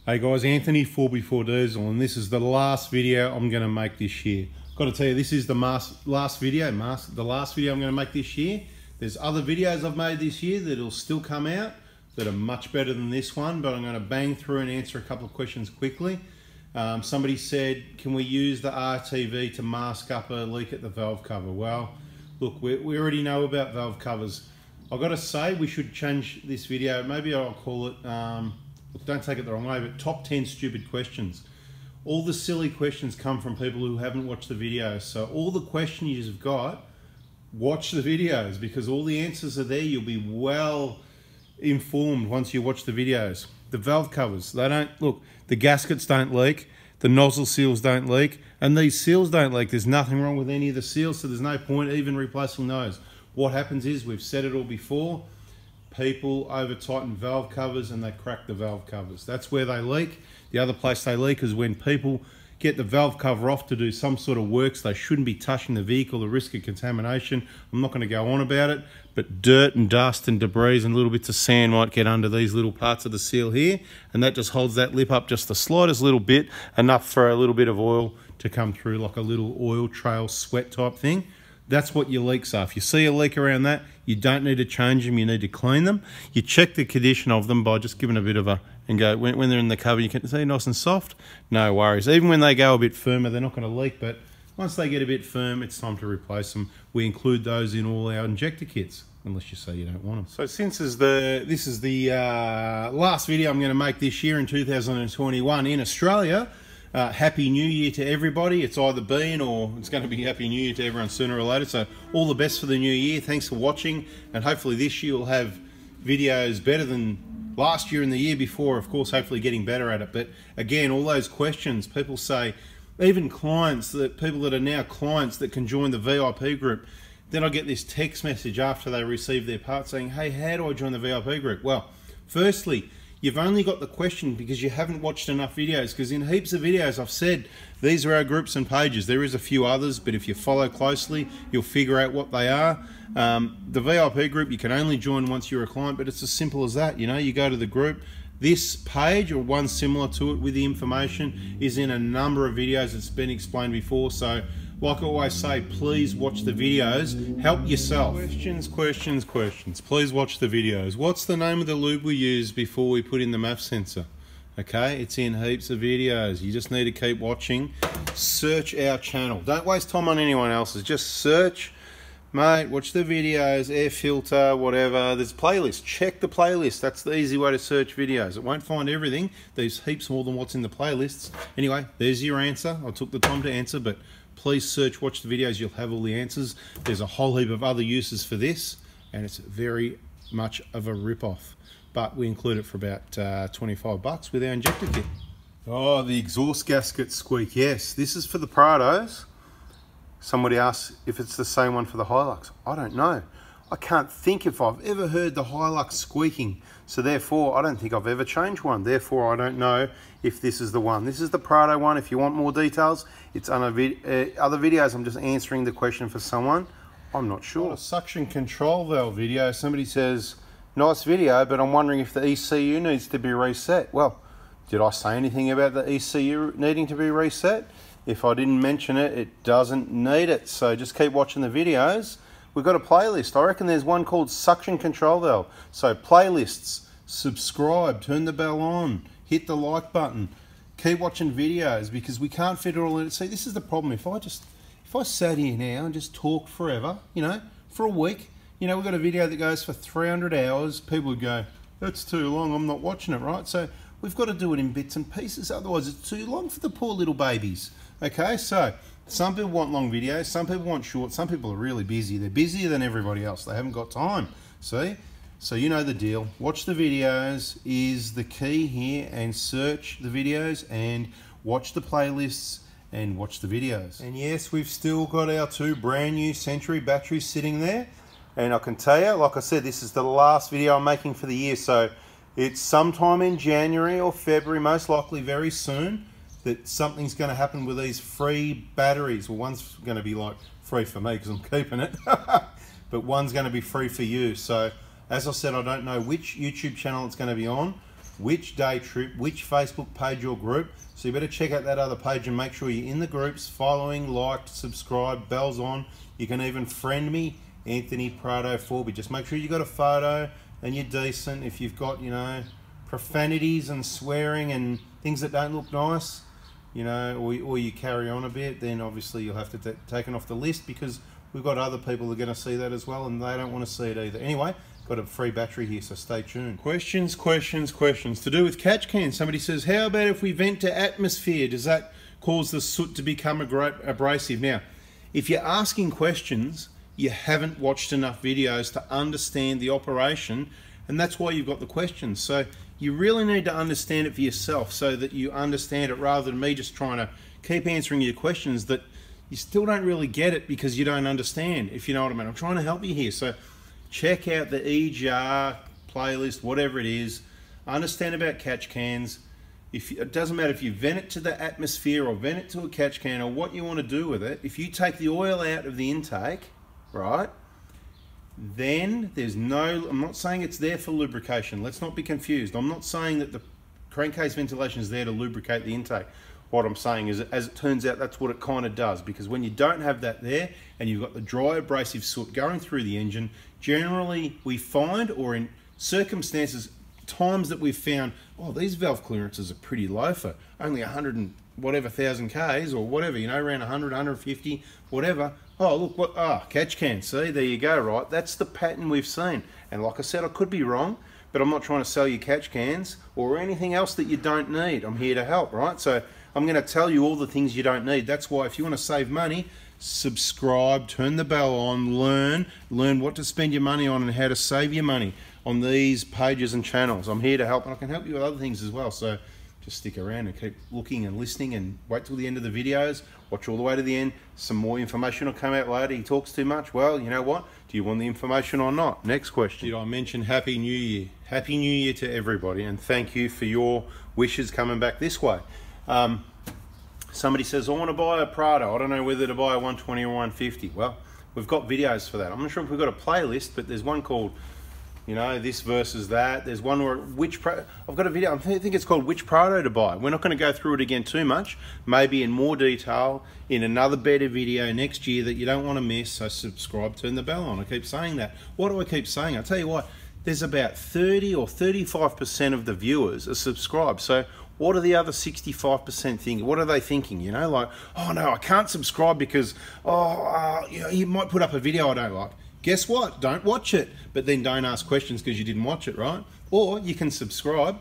Hey guys, Anthony 4x4 Diesel, and this is the last video I'm going to make this year. Got to tell you, this is the last video I'm going to make this year. There's other videos I've made this year that'll still come out that are much better than this one, but I'm going to bang through and answer a couple of questions quickly. Somebody said, can we use the RTV to mask up a leak at the valve cover? Well, look, we already know about valve covers. I've got to say we should change this video. Maybe I'll call it, don't take it the wrong way, but top 10 stupid questions. All the silly questions come from people who haven't watched the videos. So all the questions you've got, watch the videos, because all the answers are there. You'll be well informed once you watch the videos. The valve covers, they don't, look, the gaskets don't leak, the nozzle seals don't leak, and these seals don't leak. There's nothing wrong with any of the seals, so there's no point even replacing those. What happens is, we've said it all before, people over tighten valve covers and they crack the valve covers. That's where they leak. The other place they leak is when people get the valve cover off to do some sort of works. They shouldn't be touching the vehicle, the risk of contamination. I'm not going to go on about it, but dirt and dust and debris and little bits of sand might get under these little parts of the seal here, and that just holds that lip up just the slightest little bit, enough for a little bit of oil to come through, like a little oil trail sweat type thing. That's what your leaks are. If you see a leak around that, you don't need to change them, you need to clean them. You check the condition of them by just giving a bit of a, and go, when they're in the cover, you can see nice and soft, no worries. Even when they go a bit firmer, they're not going to leak, but once they get a bit firm, it's time to replace them. We include those in all our injector kits, unless you say you don't want them. So since this is the last video I'm going to make this year in 2021 in Australia, Happy New Year to everybody. It's either been or it's going to be Happy New Year to everyone sooner or later. So all the best for the new year. Thanks for watching, and hopefully this year we'll have videos better than last year and the year before. Of course, hopefully getting better at it. But again, all those questions, people say, even clients, people that are now clients that can join the VIP group, then I get this text message after they receive their part saying, hey, how do I join the VIP group? Well, firstly, you've only got the question because you haven't watched enough videos, because in heaps of videos I've said these are our groups and pages. There is a few others, but if you follow closely, you'll figure out what they are. The VIP group, you can only join once you're a client, but it's as simple as that. You know, you go to the group. This page, or one similar to it with the information, is in a number of videos. It's been explained before. So like I always say, please watch the videos. Help yourself. Questions. Please watch the videos. What's the name of the lube we use before we put in the MAF sensor? Okay, it's in heaps of videos. You just need to keep watching. Search our channel. Don't waste time on anyone else's. Just search, mate, watch the videos, air filter, whatever. There's playlists. Check the playlist. That's the easy way to search videos. It won't find everything. There's heaps more than what's in the playlists. Anyway, there's your answer. I took the time to answer, but please search, watch the videos. You'll have all the answers. There's a whole heap of other uses for this, and it's very much of a rip-off. But we include it for about 25 bucks with our injector kit. Oh, the exhaust gasket squeak. Yes, this is for the Prados. Somebody asked if it's the same one for the Hilux. I don't know. I can't think if I've ever heard the Hilux squeaking. So therefore, I don't think I've ever changed one. Therefore, I don't know if this is the one. This is the Prado one. If you want more details, it's on other videos. I'm just answering the question for someone. I'm not sure. A suction control valve video. Somebody says, nice video, but I'm wondering if the ECU needs to be reset. Well, did I say anything about the ECU needing to be reset? If I didn't mention it, it doesn't need it. So just keep watching the videos. We've got a playlist. I reckon there's one called Suction Control Valve. So playlists, subscribe, turn the bell on, hit the like button. Keep watching videos, because we can't fit it all in. See, this is the problem. If I sat here now and just talked forever, you know, for a week, you know, we've got a video that goes for 300 hours. People would go, that's too long, I'm not watching it, right? So we've got to do it in bits and pieces. Otherwise, it's too long for the poor little babies. Okay, so some people want long videos, some people want short, some people are really busy. They're busier than everybody else. They haven't got time, see? So you know the deal. Watch the videos is the key here, and search the videos and watch the playlists and watch the videos. And yes, we've still got our two brand new Century batteries sitting there. And I can tell you, like I said, this is the last video I'm making for the year. So it's sometime in January or February, most likely very soon, that something's going to happen with these free batteries. Well, one's going to be like free for me because I'm keeping it, but one's going to be free for you. So as I said, I don't know which YouTube channel it's going to be on. which day trip, which Facebook page or group. So you better check out that other page and make sure you're in the groups, following, liked, subscribe, bells on. You can even friend me, Anthony Prado Forby. Just make sure you got a photo and you're decent. If you've got, you know, profanities and swearing and things that don't look nice, you know, or you carry on a bit, then obviously you'll have to take it off the list, because we've got other people that are going to see that as well, and they don't want to see it either. Anyway, got a free battery here, so stay tuned. Questions. To do with catch cans. Somebody says, how about if we vent to atmosphere? Does that cause the soot to become abrasive? Now, if you're asking questions, you haven't watched enough videos to understand the operation, and that's why you've got the questions. So you really need to understand it for yourself, so that you understand it, rather than me just trying to keep answering your questions that you still don't really get it because you don't understand, if you know what I mean. I'm trying to help you here. So check out the EGR playlist, whatever it is. Understand about catch cans. It doesn't matter if you vent it to the atmosphere or vent it to a catch can, or what you want to do with it. If you take the oil out of the intake, right, then there's no, I'm not saying it's there for lubrication. Let's not be confused. I'm not saying that the crankcase ventilation is there to lubricate the intake. What I'm saying is, as it turns out, that's what it kind of does, because when you don't have that there and you've got the dry abrasive soot going through the engine, generally we find, or in circumstances, times that we've found, oh, these valve clearances are pretty low for only 100 and whatever thousand Ks, or whatever, you know, around 100, 150, whatever. Oh, look, what, catch can, see, there you go, right? That's the pattern we've seen. And like I said, I could be wrong, but I'm not trying to sell you catch cans or anything else that you don't need. I'm here to help, right? So I'm going to tell you all the things you don't need. That's why if you want to save money, subscribe, turn the bell on, learn what to spend your money on and how to save your money on these pages and channels. I'm here to help, and I can help you with other things as well. So just stick around and keep looking and listening, and wait till the end of the videos. Watch all the way to the end. Some more information will come out later. He talks too much. Well, you know what? Do you want the information or not? Next question. Did I mention Happy New Year? Happy New Year to everybody, and thank you for your wishes coming back this way. Somebody says, I want to buy a Prado. I don't know whether to buy a 120 or 150. Well, we've got videos for that. I'm not sure if we've got a playlist, but there's one called, you know, this versus that. There's one where I've got a video, I think it's called Which Prado to Buy. We're not going to go through it again too much, maybe in more detail in another better video next year that you don't want to miss. So subscribe, turn the bell on. I keep saying that. What do I keep saying? I'll tell you what, there's about 30 or 35% of the viewers are subscribed. So what are the other 65% thinking? What are they thinking? You know, like, oh no, I can't subscribe because, you know, you might put up a video I don't like. Guess what? Don't watch it, but then don't ask questions because you didn't watch it, right? Or you can subscribe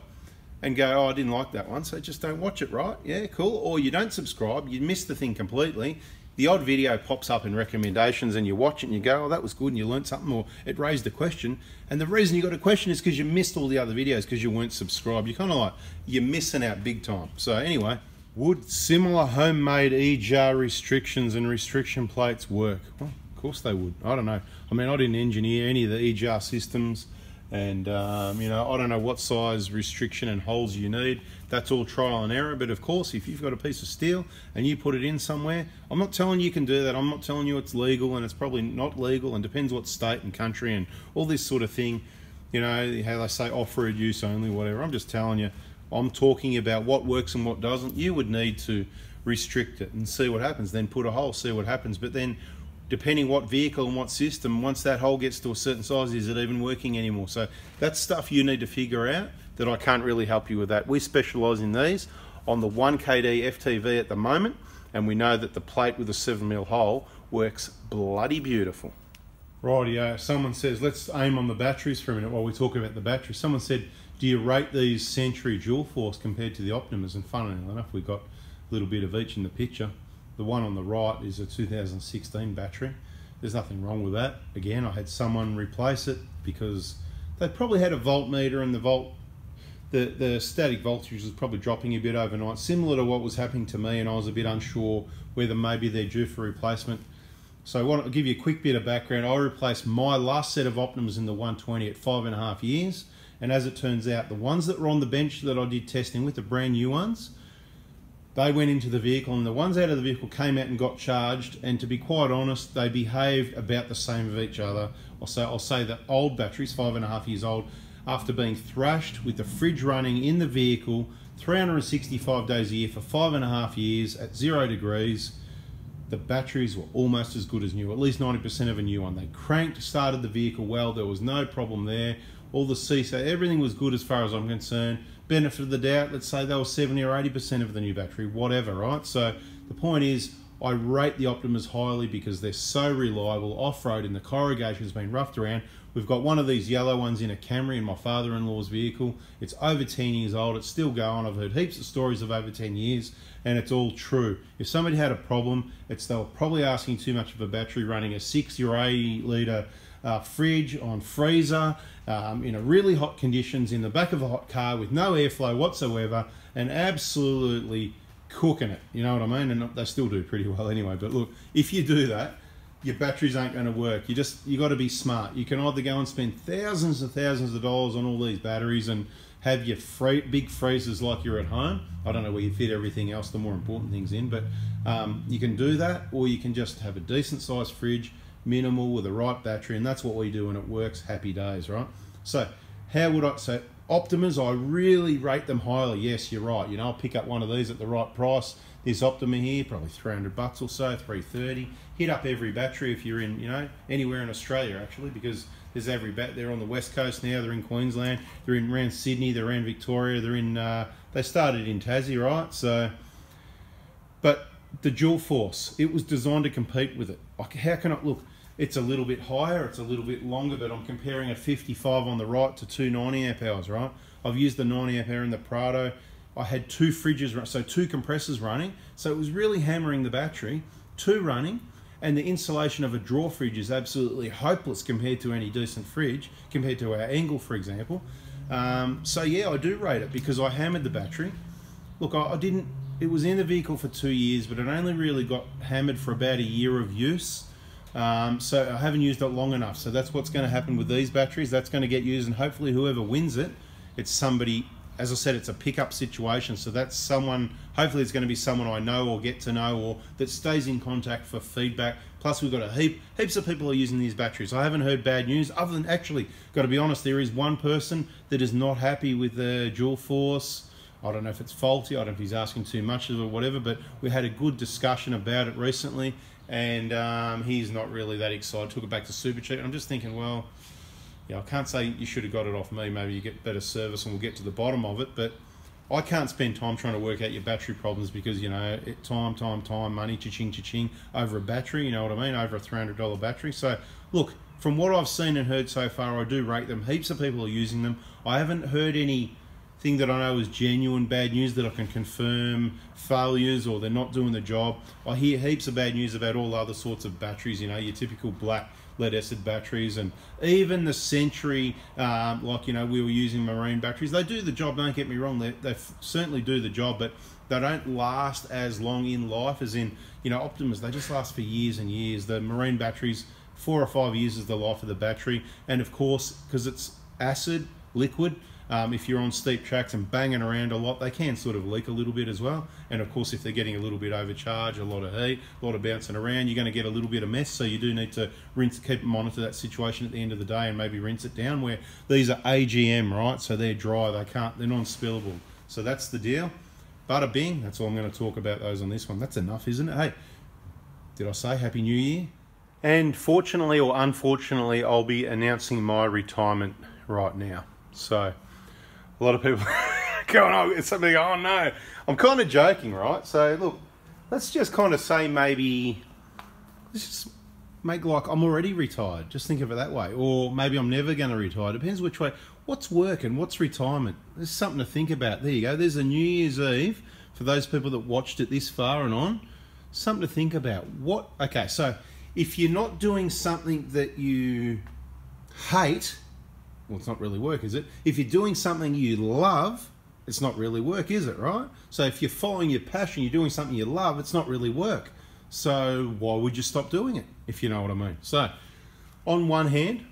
and go, oh, I didn't like that one, so just don't watch it, right? Yeah, cool. Or you don't subscribe, you miss the thing completely. The odd video pops up in recommendations and you watch it and you go, oh, that was good, and you learned something, or it raised a question. And the reason you got a question is because you missed all the other videos because you weren't subscribed. You're kind of like, you're missing out big time. So anyway, would similar homemade EGR restrictions and restriction plates work? Well, of course they would. I don't know. I mean, I didn't engineer any of the EGR systems, and you know, I don't know what size restriction and holes you need. That's all trial and error. But of course, if you've got a piece of steel and you put it in somewhere, I'm not telling you can do that. I'm not telling you it's legal, and it's probably not legal, and depends what state and country and all this sort of thing. You know, how they say off-road use only, whatever. I'm just telling you, I'm talking about what works and what doesn't. You would need to restrict it and see what happens, then put a hole, see what happens. But then, depending what vehicle and what system, once that hole gets to a certain size, is it even working anymore? So that's stuff you need to figure out, that I can't really help you with that. We specialise in these on the 1KD FTV at the moment, and we know that the plate with a 7mm hole works bloody beautiful. Rightio, someone says, let's aim on the batteries for a minute while we talk about the batteries. Someone said, do you rate these Century dual force compared to the Optimas? And funnily enough, we've got a little bit of each in the picture. The one on the right is a 2016 battery. There's nothing wrong with that. Again, I had someone replace it because they probably had a voltmeter, and the static voltage was probably dropping a bit overnight, similar to what was happening to me, and I was a bit unsure whether maybe they're due for replacement. So I'll give you a quick bit of background. I replaced my last set of Optimas in the 120 at 5.5 years, and as it turns out, the ones that were on the bench that I did testing with, the brand new ones, they went into the vehicle, and the ones out of the vehicle came out and got charged, and to be quite honest, they behaved about the same of each other. I'll say the old batteries, 5.5 years old, after being thrashed with the fridge running in the vehicle 365 days a year for 5.5 years at 0 degrees. The batteries were almost as good as new, at least 90% of a new one. They cranked, started the vehicle well, there was no problem there. All the CISO, everything was good as far as I'm concerned. Benefit of the doubt, let's say they were 70 or 80% of the new battery, whatever, right? So the point is, I rate the Optimas highly because they're so reliable. Off-road, and the corrugation's been roughed around. We've got one of these yellow ones in a Camry in my father-in-law's vehicle. It's over 10 years old. It's still going. I've heard heaps of stories of over 10 years, and it's all true. If somebody had a problem, they were probably asking too much of a battery, running a 60 or 80 litre fridge on freezer in a really hot conditions in the back of a hot car with no airflow whatsoever, and absolutely cooking it, you know what I mean? And they still do pretty well anyway. But look, if you do that, your batteries aren't going to work. You got to be smart. You can either go and spend thousands and thousands of dollars on all these batteries and have your big freezers like you're at home. I don't know where you fit everything else, the more important things in, but you can do that, or you can just have a decent sized fridge, minimal, with the right battery, and that's what we do, and it works. Happy days, right? So so Optimas, I really rate them highly. Yes, you're right. You know, I'll pick up one of these at the right price. This Optima here, probably $300 or so, $330. Hit up every battery if you're in, you know, anywhere in Australia actually, because there's every they're on the west coast now. They're in Queensland. They're in around Sydney. They're around Victoria. They're in. They started in Tassie, right? So, but the Dual Force, it was designed to compete with it. Like, how can I look? It's a little bit higher, it's a little bit longer, but I'm comparing a 55 on the right to 2 90 amp hours, right? I've used the 90 amp hour in the Prado. I had 2 fridges, so 2 compressors running. So it was really hammering the battery, 2 running, and the insulation of a drawer fridge is absolutely hopeless compared to any decent fridge, compared to our Engel, for example. So yeah, I do rate it because I hammered the battery. Look, I didn't, it was in the vehicle for 2 years, but it only really got hammered for about a year of use. So I haven't used it long enough. So that's what's going to happen with these batteries. That's going to get used, and hopefully whoever wins it, it's somebody, as I said, it's a pickup situation. So that's someone, hopefully it's going to be someone I know or get to know, or that stays in contact for feedback. Plus we've got heaps of people are using these batteries. I haven't heard bad news, other than, actually, got to be honest, there is one person that is not happy with the Dual Force. I don't know if it's faulty, I don't know if he's asking too much of it or whatever, but we had a good discussion about it recently, and he's not really that excited. Took it back to Supercheap. I'm just thinking, well, yeah, I can't say you should have got it off me. Maybe you get better service and we'll get to the bottom of it, but I can't spend time trying to work out your battery problems because, you know, time, money, cha-ching, over a battery, you know what I mean, over a $300 battery. So, look, from what I've seen and heard so far, I do rate them. Heaps of people are using them. I haven't heard anything that I know is genuine bad news that I can confirm failures or they're not doing the job. I hear heaps of bad news about all other sorts of batteries, you know, your typical black lead acid batteries, and even the Century, like, you know, we were using marine batteries. They do the job, don't get me wrong, they certainly do the job, but they don't last as long in life as in, you know, Optimas. They just last for years and years. The marine batteries, 4 or 5 years is the life of the battery, and of course, because it's acid, liquid, if you're on steep tracks and banging around a lot, they can sort of leak a little bit as well. And of course, if they're getting a little bit overcharged, a lot of heat, a lot of bouncing around, you're going to get a little bit of mess. So you do need to monitor that situation at the end of the day and maybe rinse it down. Where these are AGM, right? So they're dry, they're non-spillable. So that's the deal. Bada bing, that's all I'm going to talk about those on this one. That's enough, isn't it? Hey, did I say Happy New Year? And fortunately or unfortunately, I'll be announcing my retirement right now. So a lot of people going, oh, it's something, oh no. I'm kind of joking, right? So look, let's just kind of say maybe, let's just make like I'm already retired. Just think of it that way. Or maybe I'm never going to retire. Depends which way. What's work and what's retirement? There's something to think about. There you go. There's a New Year's Eve for those people that watched it this far and on. Something to think about. Okay, so if you're not doing something that you hate, well, it's not really work, is it? If you're doing something you love, it's not really work, is it, right? So if you're following your passion, you're doing something you love, it's not really work. So why would you stop doing it, if you know what I mean? So on one hand,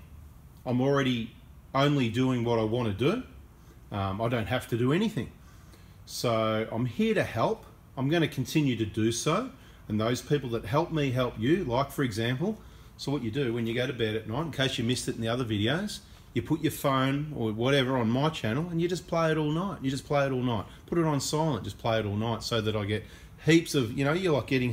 I'm already only doing what I want to do. I don't have to do anything. So I'm here to help. I'm going to continue to do so. And those people that help me help you, like for example, so what you do when you go to bed at night, in case you missed it in the other videos, you put your phone or whatever on my channel and you just play it all night. You just play it all night. Put it on silent, just play it all night, so that I get heaps of, you know, you're like getting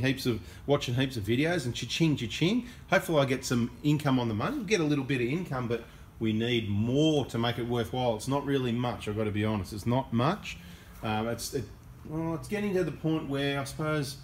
watching heaps of videos and cha-ching, cha-ching. Hopefully I get some income on the money. We'll get a little bit of income, but we need more to make it worthwhile. It's not really much, I've got to be honest. It's not much. It's getting to the point where I suppose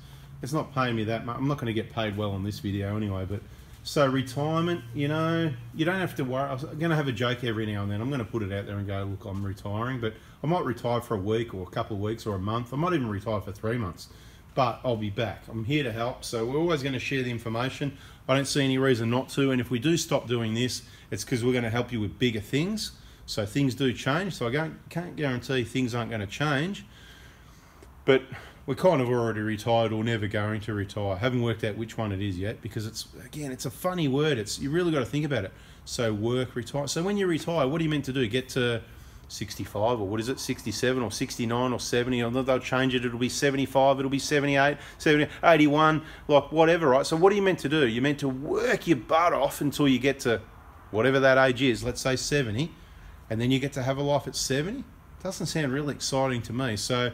it's not paying me that much. I'm not going to get paid well on this video anyway, but so retirement, you know, you don't have to worry. I'm going to have a joke every now and then. I'm going to put it out there and go, look, I'm retiring, but I might retire for a week or a couple of weeks or a month. I might even retire for 3 months, but I'll be back. I'm here to help, so we're always going to share the information. I don't see any reason not to, and if we do stop doing this, it's because we're going to help you with bigger things. So things do change, so I can't guarantee things aren't going to change, but we're kind of already retired or never going to retire. I haven't worked out which one it is yet, because it's a funny word. You really got to think about it. So work, retire. So when you retire, what are you meant to do? Get to 65, or what is it, 67 or 69 or 70? Or they'll change it. It'll be 75, it'll be 78, 70, 81, like whatever, right? So what are you meant to do? You're meant to work your butt off until you get to whatever that age is, let's say 70, and then you get to have a life at 70? Doesn't sound really exciting to me. So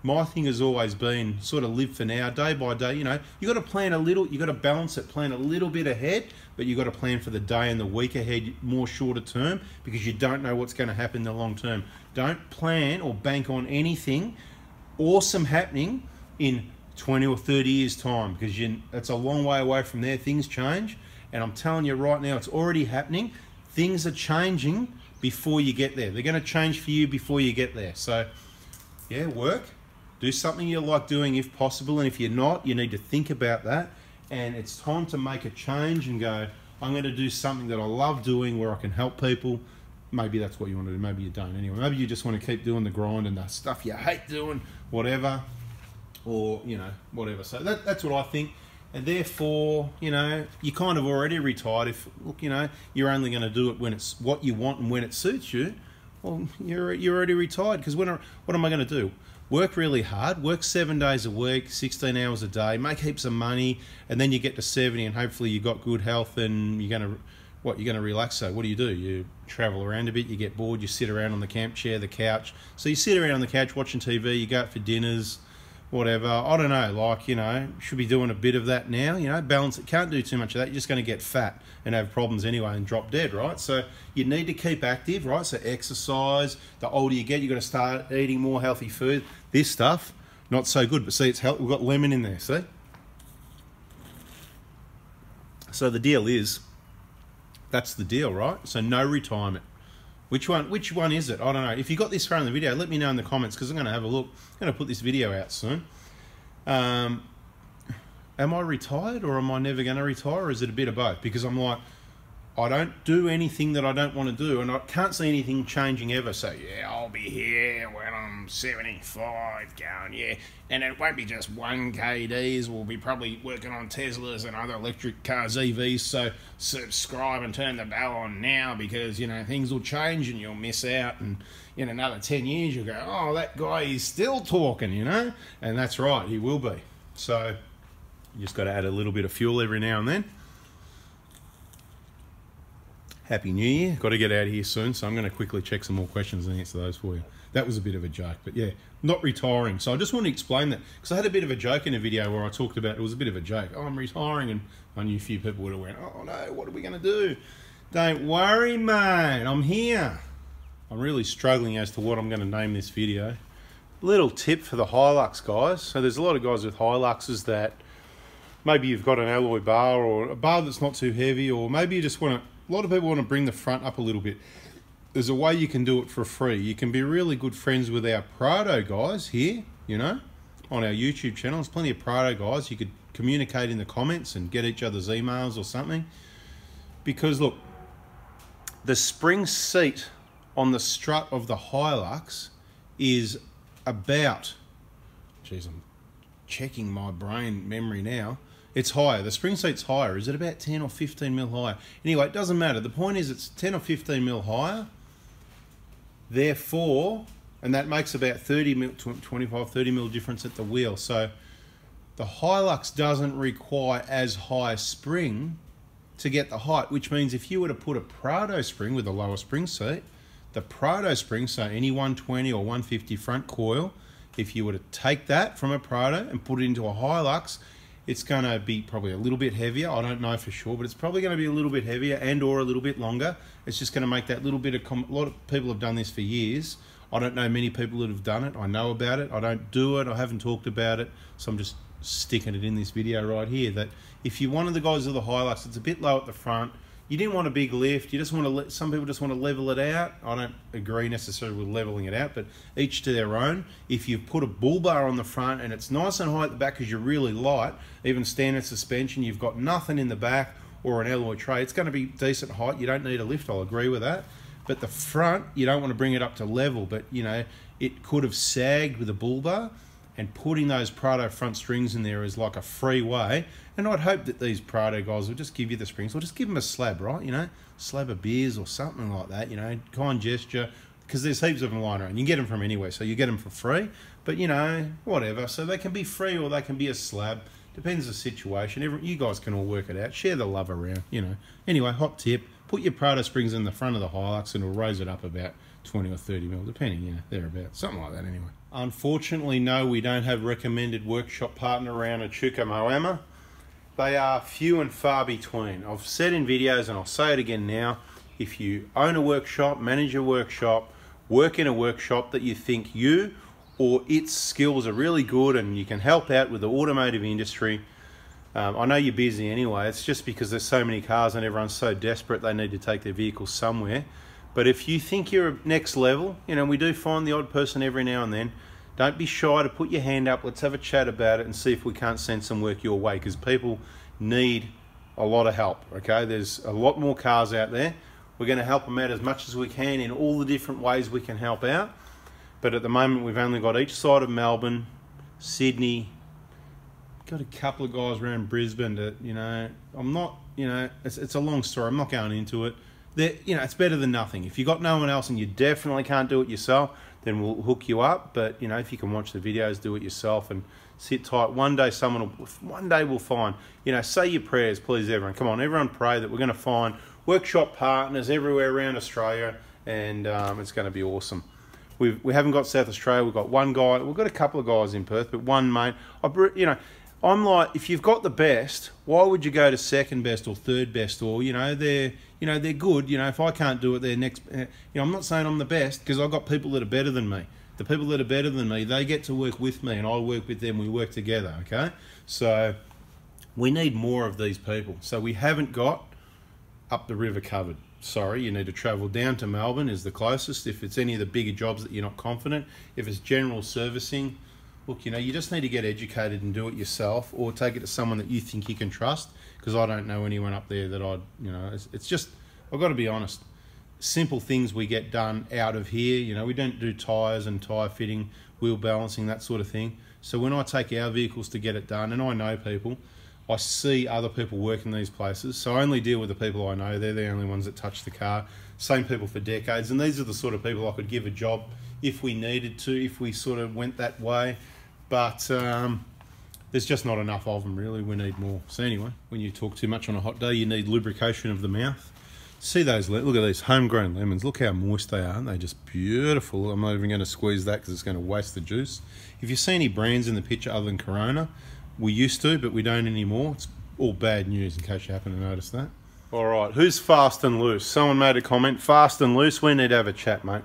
my thing has always been sort of live for now, day by day. You know, you got to plan a little, you got to balance it, plan a little bit ahead, but you got to plan for the day and the week ahead, more shorter term, because you don't know what's going to happen in the long term. Don't plan or bank on anything awesome happening in 20 or 30 years time, because it's a long way away from there. Things change, and I'm telling you right now, it's already happening. Things are changing before you get there. They're going to change for you before you get there. So yeah, work. Do something you like doing if possible, and if you're not, you need to think about that. And it's time to make a change and go, I'm going to do something that I love doing where I can help people. Maybe that's what you want to do, maybe you don't anyway. Maybe you just want to keep doing the grind and the stuff you hate doing, whatever, or, you know, whatever. So that's what I think. And therefore, you know, you're kind of already retired. If, look, you know, you're only going to do it when it's what you want and when it suits you, well, you're already retired. Because what am I going to do? Work really hard, work 7 days a week, 16 hours a day, make heaps of money, and then you get to 70 and hopefully you've got good health and you're going to relax. So what do? You travel around a bit, you get bored, you sit around on the camp chair, the couch. So you sit around on the couch watching TV, you go out for dinners, whatever. I don't know, like, you know, should be doing a bit of that now, you know, balance it. Can't do too much of that. You're just going to get fat and have problems anyway and drop dead, right? So you need to keep active, right? So exercise. The older you get, you've got to start eating more healthy food. This stuff, not so good, but see, it's healthy. We've got lemon in there, see? So the deal is, that's the deal, right? So no retirement. Which one is it? I don't know. If you got this far in the video, let me know in the comments, because I'm going to have a look. I'm going to put this video out soon. Am I retired, or am I never going to retire, or is it a bit of both? Because I'm like, I don't do anything that I don't want to do, and I can't see anything changing ever. So yeah, I'll be here when I'm 75 going, yeah. And it won't be just 1KDs. We'll be probably working on Teslas and other electric cars, EVs. So subscribe and turn the bell on now, because, you know, things will change and you'll miss out. And in another 10 years, you'll go, oh, that guy is still talking, you know? And that's right, he will be. So you just got to add a little bit of fuel every now and then. Happy New Year. Got to get out of here soon, so I'm going to quickly check some more questions and answer those for you. That was a bit of a joke, but yeah, not retiring. So I just want to explain that, because I had a bit of a joke in a video where I talked about, it was a bit of a joke. Oh, I'm retiring, and I knew a few people would have went, oh no, what are we going to do? Don't worry, mate, I'm here. I'm really struggling as to what I'm going to name this video. Little tip for the Hilux guys. So there's a lot of guys with Hiluxes that maybe you've got an alloy bar, or a bar that's not too heavy, or maybe you just want to, a lot of people want to bring the front up a little bit. There's a way you can do it for free. You can be really good friends with our Prado guys here, you know, on our YouTube channel. There's plenty of Prado guys. You could communicate in the comments and get each other's emails or something. Because look, the spring seat on the strut of the Hilux is about, geez, I'm checking my brain memory now. It's higher. The spring seat's higher. Is it about 10 or 15 mil higher? Anyway, it doesn't matter. The point is it's 10 or 15 mil higher. Therefore, and that makes about 30 mil, 25, 30 mil difference at the wheel. So the Hilux doesn't require as high a spring to get the height, which means if you were to put a Prado spring with a lower spring seat, the Prado spring, so any 120 or 150 front coil, if you were to take that from a Prado and put it into a Hilux, it's going to be probably a little bit heavier. I don't know for sure, but it's probably going to be a little bit heavier and or a little bit longer. It's just going to make that little bit of... A lot of people have done this for years. I don't know many people that have done it. I know about it. I don't do it. I haven't talked about it. So I'm just sticking it in this video right here, that if you're one of the guys of the Hilux, it's a bit low at the front. You didn't want a big lift. You just want to some people just want to level it out. I don't agree necessarily with leveling it out, but each to their own. If you put a bull bar on the front and it's nice and high at the back because you're really light, even standard suspension, you've got nothing in the back or an alloy tray, it's going to be decent height. You don't need a lift. I'll agree with that. But the front, you don't want to bring it up to level, but you know, it could have sagged with a bull bar, and putting those Prado front strings in there is like a free way. And I'd hope that these Prado guys will just give you the springs, or just give them a slab, right? You know, slab of beers or something like that, you know, kind gesture, because there's heaps of them lying around. You can get them from anywhere, so you get them for free, but you know, whatever. So they can be free or they can be a slab. Depends the situation. You guys can all work it out. Share the love around, you know. Anyway, hot tip, put your Prado springs in the front of the Hilux and it'll raise it up about 20 or 30 mil, depending, you know, thereabouts. Something like that anyway. Unfortunately, no, we don't have recommended workshop partner around Echuca Moama. They are few and far between. I've said in videos, and I'll say it again now, if you own a workshop, manage a workshop, work in a workshop that you think you or its skills are really good and you can help out with the automotive industry, I know you're busy anyway. It's just because there's so many cars and everyone's so desperate they need to take their vehicles somewhere. But if you think you're next level, you know, we do find the odd person every now and then. Don't be shy to put your hand up. Let's have a chat about it and see if we can't send some work your way, because people need a lot of help, okay? There's a lot more cars out there. We're going to help them out as much as we can in all the different ways we can help out. But at the moment, we've only got each side of Melbourne, Sydney, got a couple of guys around Brisbane that, you know, I'm not, you know, it's a long story. I'm not going into it. You know, it's better than nothing. If you got no one else and you definitely can't do it yourself, then we'll hook you up. But you know, if you can watch the videos, do it yourself and sit tight. One day we'll find, you know, say your prayers, please, everyone. Come on, everyone pray that we're going to find workshop partners everywhere around Australia, and it's going to be awesome. We haven't got South Australia. We've got one guy. We've got a couple of guys in Perth, but one mate. You know, I'm like, if you've got the best, why would you go to second best or third best? Or they're good. You know, if I can't do it, they're next. You know, I'm not saying I'm the best, because I've got people that are better than me. The people that are better than me, they get to work with me, and I work with them. We work together. Okay, so we need more of these people. So we haven't got up the river covered. Sorry, you need to travel down to Melbourne is the closest. If it's any of the bigger jobs that you're not confident, if it's general servicing, look, you know, you just need to get educated and do it yourself, or take it to someone that you think you can trust, because I don't know anyone up there that you know, it's just, I've got to be honest, simple things we get done out of here. You know, we don't do tyres and tyre fitting, wheel balancing, that sort of thing. So when I take our vehicles to get it done, and I know people, I see other people working these places, so I only deal with the people I know. They're the only ones that touch the car. Same people for decades, and these are the sort of people I could give a job if we needed to, if we sort of went that way. But there's just not enough of them, really. We need more. So anyway, when you talk too much on a hot day, you need lubrication of the mouth. See those, look at these homegrown lemons. Look how moist they are. Aren't they just beautiful? I'm not even going to squeeze that because it's going to waste the juice. If you see any brands in the picture other than Corona, we used to, but we don't anymore. It's all bad news, in case you happen to notice that. All right, who's fast and loose? Someone made a comment, fast and loose. We need to have a chat, mate.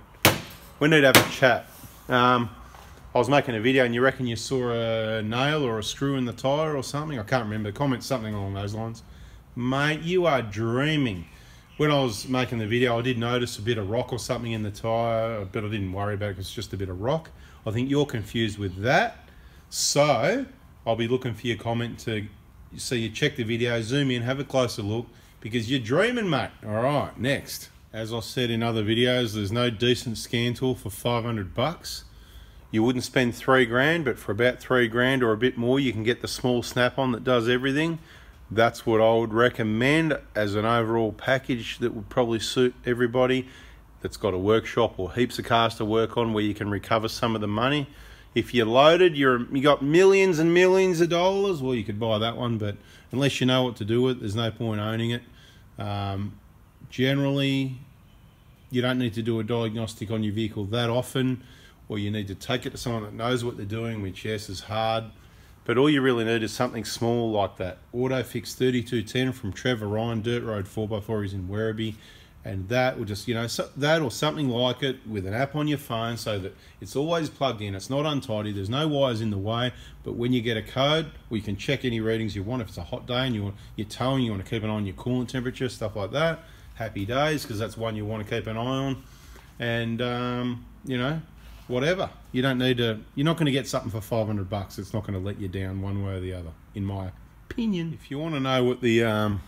We need to have a chat. I was making a video and you reckon you saw a nail or a screw in the tyre or something? I can't remember. Comment something along those lines. Mate, you are dreaming. When I was making the video, I did notice a bit of rock or something in the tyre, but I didn't worry about it because it's just a bit of rock. I think you're confused with that. So I'll be looking for your comment to see you check the video, zoom in, have a closer look, because you're dreaming, mate. All right, next. As I said in other videos, there's no decent scan tool for 500 bucks. You wouldn't spend 3 grand, but for about 3 grand or a bit more, you can get the small snap-on that does everything. That's what I would recommend as an overall package that would probably suit everybody that's got a workshop or heaps of cars to work on, where you can recover some of the money. If you're loaded, you got millions and millions of dollars, well, you could buy that one, but unless you know what to do with it, there's no point owning it. Generally, you don't need to do a diagnostic on your vehicle that often, or you need to take it to someone that knows what they're doing, which yes is hard. But all you really need is something small like that AutoFix 3210 from Trevor Ryan, Dirt Road 4x4. He's in Werribee. And that will just, that or something like it with an app on your phone so that it's always plugged in. It's not untidy. There's no wires in the way. But when you get a code, well, you can check any readings you want. If it's a hot day and you're towing, you want to keep an eye on your coolant temperature, stuff like that. Happy days, because that's one you want to keep an eye on. And, whatever. You don't need to, you're not going to get something for $500. It's not going to let you down one way or the other, in my opinion. If you want to know what the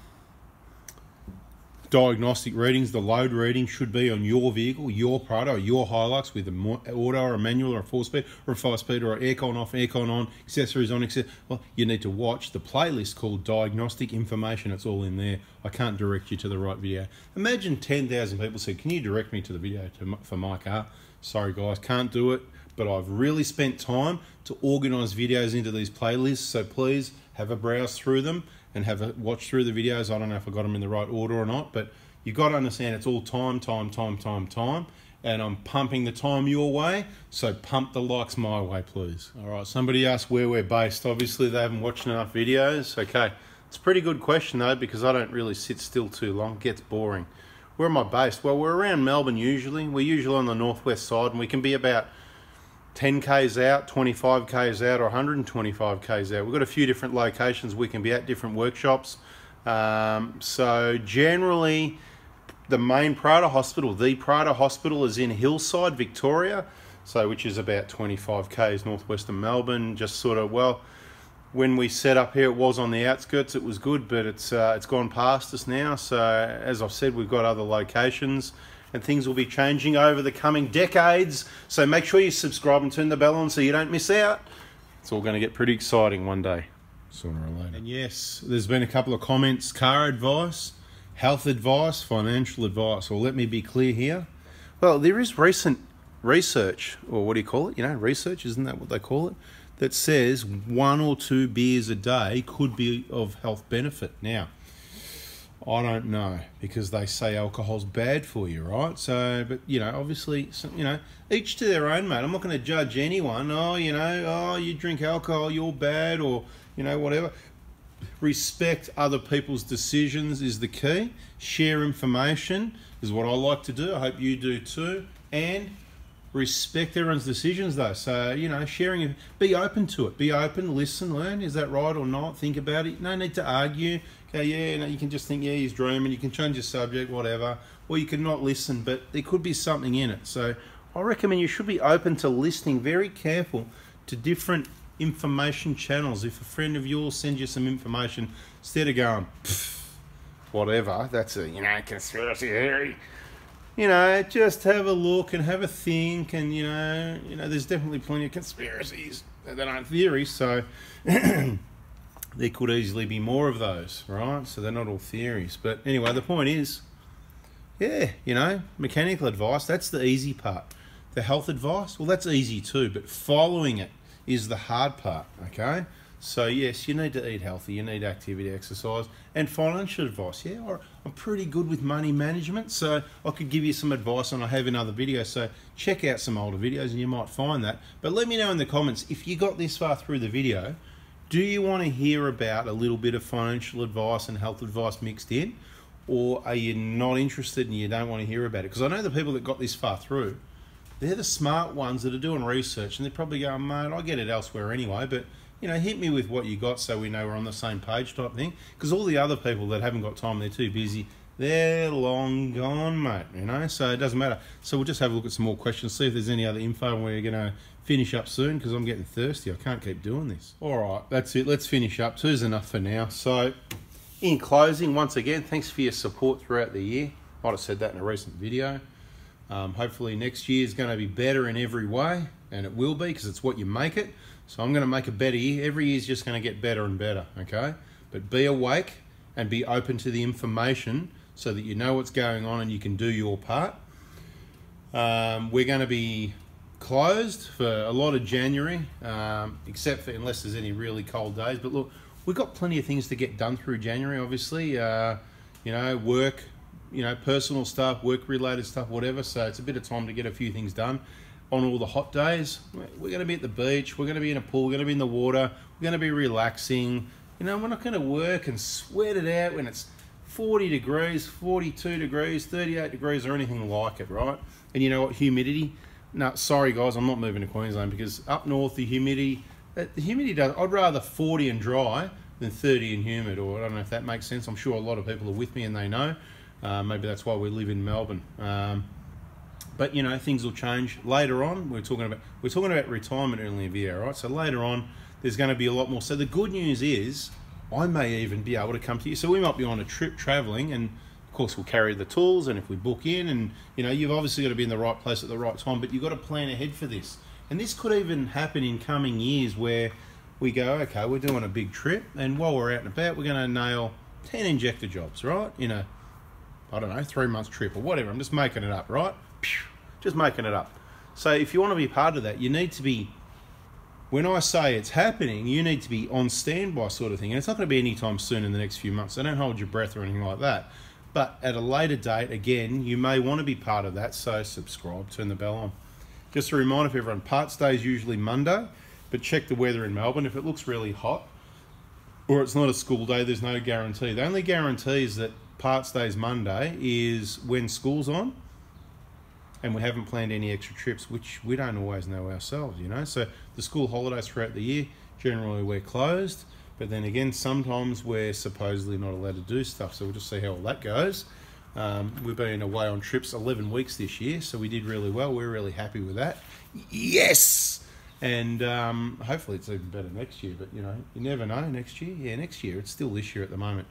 diagnostic readings, the load reading should be on your vehicle, your Prado, your Hilux with an auto or a manual or a 4-speed or a 5-speed or aircon off, aircon on, accessories on, well, you need to watch the playlist called Diagnostic Information. It's all in there. I can't direct you to the right video. Imagine 10,000 people said, can you direct me to the video for my car? Sorry guys, can't do it, but I've really spent time to organise videos into these playlists, so please have a browse through them and have a watch through the videos. I don't know if I got them in the right order or not, but you've got to understand it's all time, and I'm pumping the time your way, so pump the likes my way, please. All right, somebody asked where we're based. Obviously, they haven't watched enough videos. Okay, it's a pretty good question, though, because I don't really sit still too long. It gets boring. Where am I based? Well, we're around Melbourne usually. We're usually on the northwest side, and we can be about 10 k's out, 25 k's out, or 125 k's out. We've got a few different locations we can be at, different workshops. So generally, the main Prado Hospital, the Prado Hospital, is in Hillside, Victoria, so which is about 25 k's northwest of Melbourne. Just sort of, well, when we set up here, it was on the outskirts. It was good, but it's gone past us now. So as I've said, we've got other locations, and things will be changing over the coming decades. So make sure you subscribe and turn the bell on so you don't miss out. It's all going to get pretty exciting one day, sooner or later. And yes, there's been a couple of comments: car advice, health advice, financial advice. Well, let me be clear here. Well, there is recent research, or what do you call it? Research, isn't that what they call it? That says 1 or 2 beers a day could be of health benefit. Now, I don't know, because they say alcohol's bad for you, right? So, but, obviously, each to their own, mate. I'm not going to judge anyone. You drink alcohol, you're bad, or, whatever. Respect other people's decisions is the key. Share information is what I like to do. I hope you do too. And respect everyone's decisions, though. So, sharing, be open to it. Be open, listen, learn. Is that right or not? Think about it. No need to argue. Okay, you can just think, yeah, he's dreaming. You can change your subject, whatever. Or you can not listen, but there could be something in it. So I recommend you should be open to listening, very careful to different information channels. If a friend of yours sends you some information, instead of going, whatever, that's a, conspiracy theory. Just have a look and have a think, and there's definitely plenty of conspiracies that aren't theories, so there could easily be more of those, right? So they're not all theories. But anyway, the point is, yeah, mechanical advice, that's the easy part. The health advice, well, that's easy too, but following it is the hard part, okay? So yes, you need to eat healthy, you need activity, exercise, and financial advice. Yeah, I'm pretty good with money management, so I could give you some advice, and I have in other videos, so check out some older videos and you might find that. But let me know in the comments, if you got this far through the video, do you want to hear about a little bit of financial advice and health advice mixed in? Or are you not interested and you don't want to hear about it? Because I know the people that got this far through, they're the smart ones that are doing research, and they're probably going, mate, I get it elsewhere anyway, but hit me with what you got so we know we're on the same page type thing. Because all the other people that haven't got time, they're too busy, they're long gone, mate, so it doesn't matter. So we'll just have a look at some more questions, see if there's any other info, and we're going to finish up soon because I'm getting thirsty. I can't keep doing this. All right, that's it. Let's finish up. 2's enough for now. So in closing, once again, thanks for your support throughout the year. Might have said that in a recent video. Hopefully next year is going to be better in every way, and it will be because it's what you make it. So I'm going to make a better year. Every year is just going to get better and better, okay? But be awake and be open to the information so that you know what's going on and you can do your part. We're going to be closed for a lot of January, except for unless there's any really cold days. But look, we've got plenty of things to get done through January, obviously. you know, work, you know, personal stuff, work-related stuff, whatever. So it's a bit of time to get a few things done. On all the hot days, we're going to be at the beach, we're going to be in a pool, we're going to be in the water, we're going to be relaxing. You know, we're not going to work and sweat it out when it's 40 degrees, 42 degrees, 38 degrees, or anything like it, right? And you know what, humidity? No, sorry guys, I'm not moving to Queensland, because up north the humidity does, I'd rather 40 and dry than 30 and humid, or I don't know if that makes sense. I'm sure a lot of people are with me and they know. Maybe that's why we live in Melbourne. But you know, things will change later on. We're talking about retirement early in the video, right? So later on, there's going to be a lot more. So the good news is, I may even be able to come to you. So we might be on a trip traveling, and of course we'll carry the tools. And if we book in, and you know, you've obviously got to be in the right place at the right time. But you've got to plan ahead for this. And this could even happen in coming years, where we go, okay, we're doing a big trip, and while we're out and about, we're going to nail 10 injector jobs, right? In a, I don't know, 3 month trip or whatever. I'm just making it up, right? Just making it up. So if you want to be part of that, you need to be, when I say it's happening, you need to be on standby sort of thing. And it's not going to be anytime soon in the next few months. So don't hold your breath or anything like that. But at a later date, again, you may want to be part of that. So subscribe, turn the bell on. Just a reminder for everyone, parts day is usually Monday, but check the weather in Melbourne. If it looks really hot or it's not a school day, there's no guarantee. The only guarantee is that parts day is Monday is when school's on, and we haven't planned any extra trips, which we don't always know ourselves, you know. So the school holidays throughout the year, generally we're closed, but then again, sometimes we're supposedly not allowed to do stuff, so we'll just see how all that goes. We've been away on trips 11 weeks this year, so we did really well. We're really happy with that. Yes! And hopefully it's even better next year, but you know, you never know. Next year? Yeah, next year. It's still this year at the moment.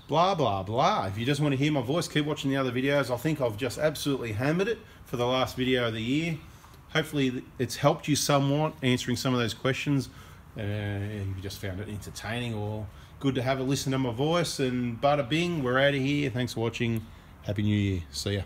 Blah, blah, blah. If you just want to hear my voice, keep watching the other videos. I think I've just absolutely hammered it for the last video of the year. Hopefully it's helped you somewhat, answering some of those questions. If you just found it entertaining or good to have a listen to my voice. And bada bing, we're out of here. Thanks for watching. Happy New Year. See ya.